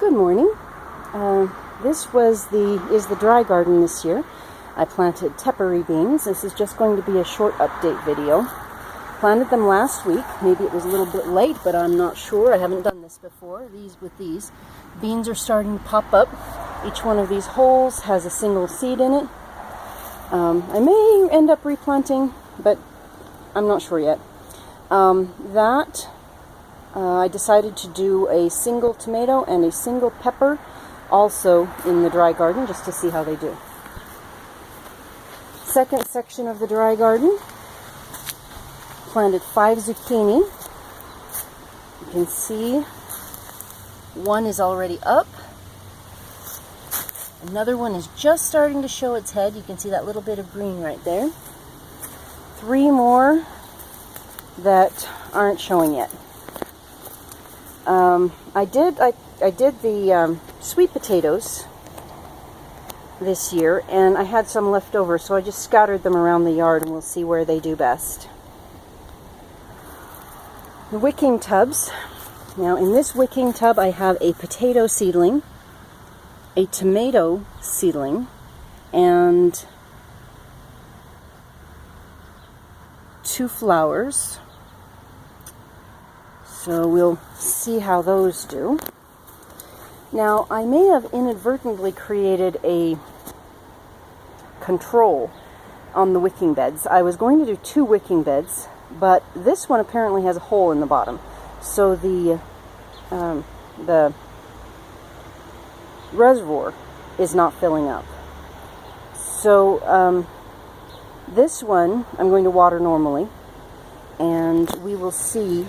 Good morning. This is the dry garden this year. I planted tepary beans. This is just going to be a short update video. Planted them last week. Maybe it was a little bit late, but I'm not sure. I haven't done this before. These beans are starting to pop up. Each one of these holes has a single seed in it. I may end up replanting, but I'm not sure yet. I decided to do a single tomato and a single pepper also in the dry garden just to see how they do. Second section of the dry garden, planted 5 zucchini. You can see one is already up. Another one is just starting to show its head. You can see that little bit of green right there. 3 more that aren't showing yet. I did the sweet potatoes this year, and I had some left over, so I just scattered them around the yard, and we'll see where they do best. The wicking tubs. Now, in this wicking tub, I have a potato seedling, a tomato seedling, and 2 flowers. So we'll see how those do. Now, I may have inadvertently created a control on the wicking beds. I was going to do 2 wicking beds, but this one apparently has a hole in the bottom. So the reservoir is not filling up. So this one I'm going to water normally, and we will see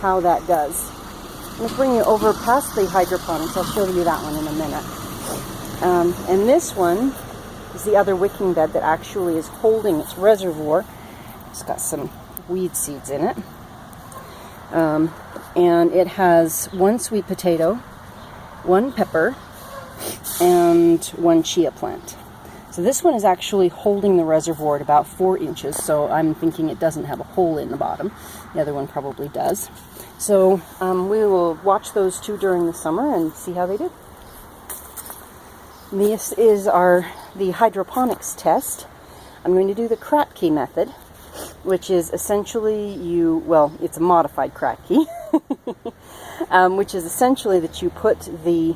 how that does. I'm going to bring you over past the hydroponics. I'll show you that one in a minute. And this one is the other wicking bed that actually is holding its reservoir. It's got some weed seeds in it. And it has 1 sweet potato, 1 pepper, and 1 chia plant. So this one is actually holding the reservoir at about 4 inches, so I'm thinking it doesn't have a hole in the bottom. The other one probably does. So we will watch those 2 during the summer and see how they do. This is the hydroponics test. I'm going to do the Kratky method, which is essentially it's a modified Kratky, which is essentially that you put the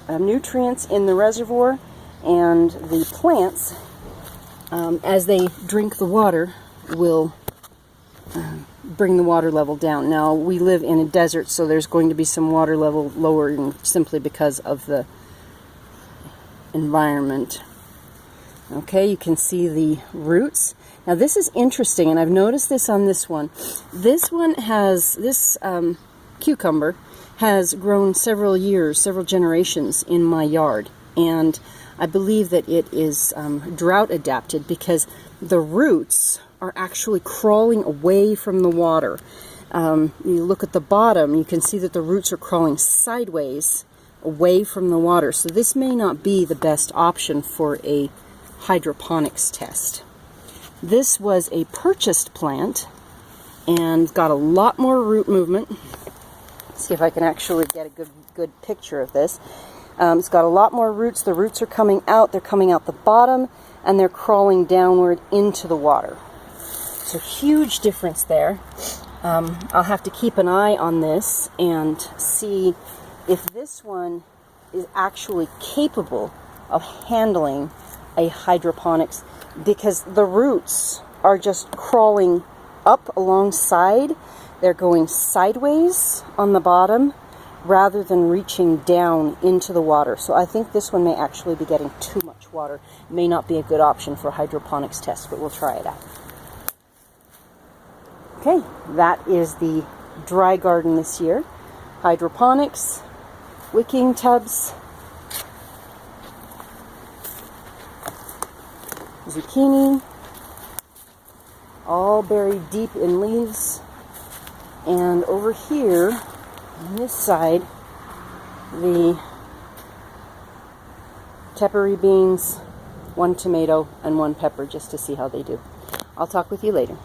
nutrients in the reservoir, and the plants, as they drink the water, will bring the water level down. Now, we live in a desert, so there's going to be some water level lowering simply because of the environment. Okay, you can see the roots. Now, this is interesting, and I've noticed this on this one. This cucumber has grown several generations in my yard, and I believe that it is drought adapted because the roots are actually crawling away from the water. You look at the bottom, you can see that the roots are crawling sideways away from the water. So this may not be the best option for a hydroponics test. This was a purchased plant and got a lot more root movement. Let's see if I can actually get a good picture of this. It's got a lot more roots. The roots are coming out. They're coming out the bottom, and they're crawling downward into the water. So huge difference there. I'll have to keep an eye on this and see if this one is actually capable of handling a hydroponics, because the roots are just crawling up alongside. They're going sideways on the bottom rather than reaching down into the water. So I think this one may actually be getting too much water. It may not be a good option for a hydroponics test, but we'll try it out. Okay, that is the dry garden this year. Hydroponics, wicking tubs, zucchini, all buried deep in leaves. And over here, on this side, the tepary beans, 1 tomato, and 1 pepper, just to see how they do. I'll talk with you later.